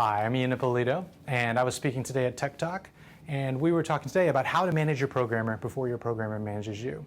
Hi, I'm Ippolito, and I was speaking today at Tech Talk, and we were talking today about how to manage your programmer before your programmer manages you.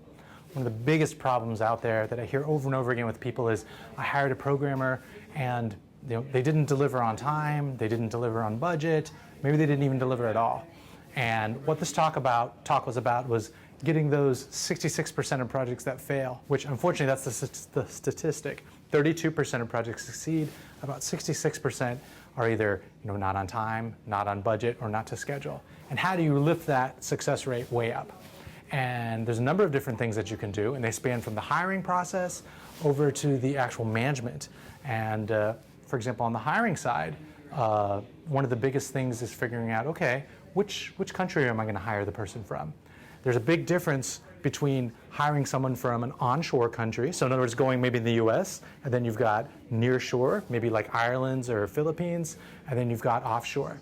One of the biggest problems out there that I hear over and over again with people is, I hired a programmer and they didn't deliver on time, they didn't deliver on budget, maybe they didn't even deliver at all. And what this talk was about was getting those 66% of projects that fail, which unfortunately that's the statistic. 32% of projects succeed, about 66% are either not on time, not on budget, or not to schedule. And how do you lift that success rate way up? And there's a number of different things that you can do, and they span from the hiring process over to the actual management. And for example, on the hiring side, one of the biggest things is figuring out, okay, which country am I going to hire the person from? There's a big difference between hiring someone from an onshore country, so in other words going maybe in the US, and then you've got near shore, maybe like Ireland or Philippines, and then you've got offshore.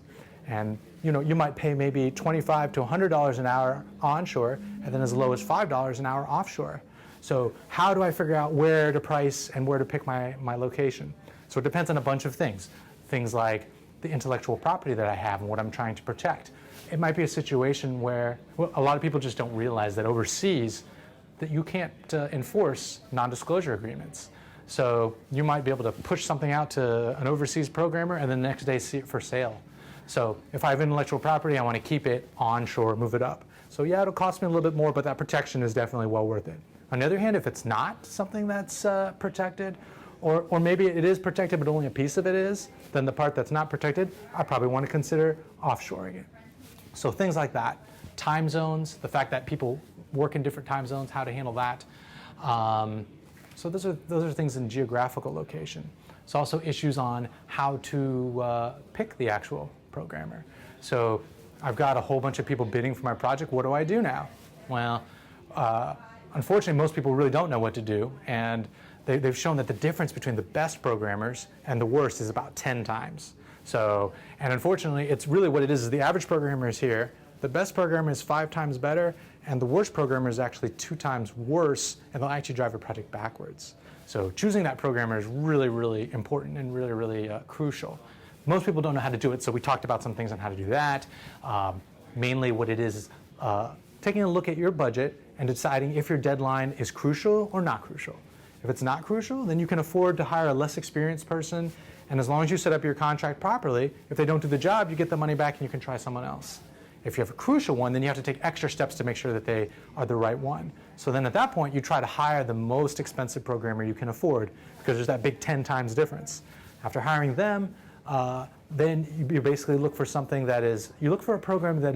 And you might pay maybe $25 to $100 an hour onshore, and then as low as $5 an hour offshore. So how do I figure out where to price and where to pick my location? So it depends on a bunch of things. Things like the intellectual property that I have and what I'm trying to protect. It might be a situation where a lot of people just don't realize that overseas that you can't enforce non-disclosure agreements. So you might be able to push something out to an overseas programmer and then the next day see it for sale. So if I have intellectual property, I want to keep it onshore, move it up. So yeah, it'll cost me a little bit more, but that protection is definitely well worth it. On the other hand, if it's not something that's protected, or maybe it is protected but only a piece of it is, then the part that's not protected, I probably want to consider offshoring it. So things like that. Time zones, the fact that people work in different time zones, how to handle that. So those are things in geographical location. It's also issues on how to pick the actual programmer. So I've got a whole bunch of people bidding for my project. What do I do now? Well, unfortunately, most people really don't know what to do. And they've shown that the difference between the best programmers and the worst is about 10 times. So, and unfortunately, it's really what it is the average programmer is here, the best programmer is 5 times better, and the worst programmer is actually 2 times worse, and they'll actually drive your project backwards. So choosing that programmer is really, really important and really, really crucial. Most people don't know how to do it, so we talked about some things on how to do that. Mainly what it is taking a look at your budget and deciding if your deadline is crucial or not crucial. If it's not crucial, then you can afford to hire a less experienced person, and as long as you set up your contract properly, if they don't do the job, you get the money back and you can try someone else. If you have a crucial one, then you have to take extra steps to make sure that they are the right one. So then at that point, you try to hire the most expensive programmer you can afford, because there's that big 10 times difference. After hiring them, then you basically look for something that is, you look for a program that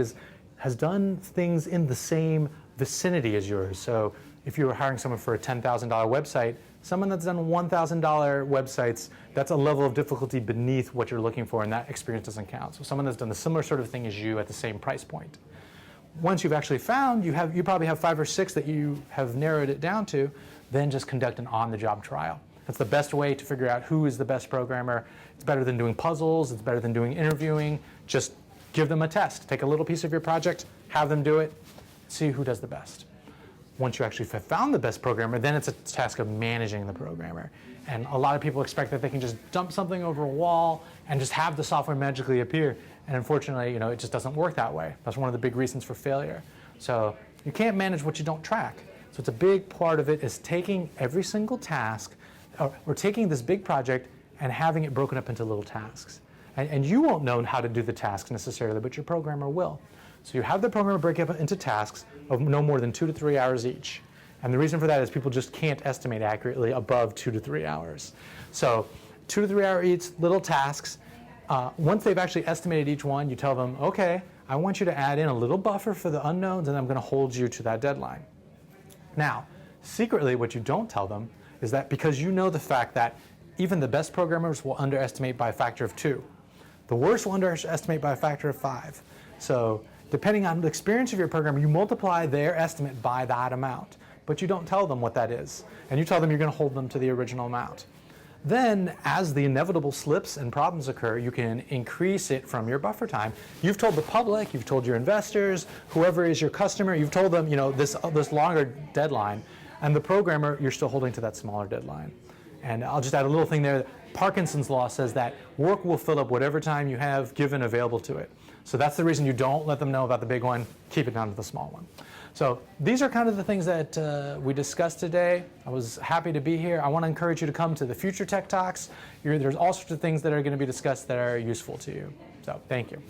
has done things in the same vicinity as yours. So if you were hiring someone for a $10,000 website, someone that's done $1,000 websites, that's a level of difficulty beneath what you're looking for, and that experience doesn't count. So someone that's done the similar sort of thing as you at the same price point. Once you've actually found, you probably have 5 or 6 that you have narrowed it down to, then just conduct an on-the-job trial. That's the best way to figure out who is the best programmer. It's better than doing puzzles, it's better than doing interviewing. Just give them a test. Take a little piece of your project, have them do it, see who does the best. Once you actually have found the best programmer, then it's a task of managing the programmer. And a lot of people expect that they can just dump something over a wall and just have the software magically appear. And unfortunately, it just doesn't work that way. That's one of the big reasons for failure. So you can't manage what you don't track. So it's a big part of it is taking every single task, or taking this big project and having it broken up into little tasks. And you won't know how to do the tasks necessarily, but your programmer will. So you have the programmer break up into tasks of no more than 2 to 3 hours each. And the reason for that is people just can't estimate accurately above 2 to 3 hours. So 2 to 3 hour each, little tasks. Once they've actually estimated each one, you tell them, okay, I want you to add in a little buffer for the unknowns, and I'm going to hold you to that deadline. Now, secretly, what you don't tell them is that because you know the fact that even the best programmers will underestimate by a factor of 2. The worst will underestimate by a factor of 5. So depending on the experience of your programmer, you multiply their estimate by that amount. But you don't tell them what that is. And you tell them you're going to hold them to the original amount. Then, as the inevitable slips and problems occur, you can increase it from your buffer time. You've told the public, you've told your investors, whoever is your customer, you've told them, this longer deadline. And the programmer, you're still holding to that smaller deadline. And I'll just add a little thing there. Parkinson's law says that work will fill up whatever time you have given available to it. So that's the reason you don't let them know about the big one. Keep it down to the small one. So these are kind of the things that we discussed today. I was happy to be here. I want to encourage you to come to the future Tech Talks. There's all sorts of things that are going to be discussed that are useful to you. So thank you.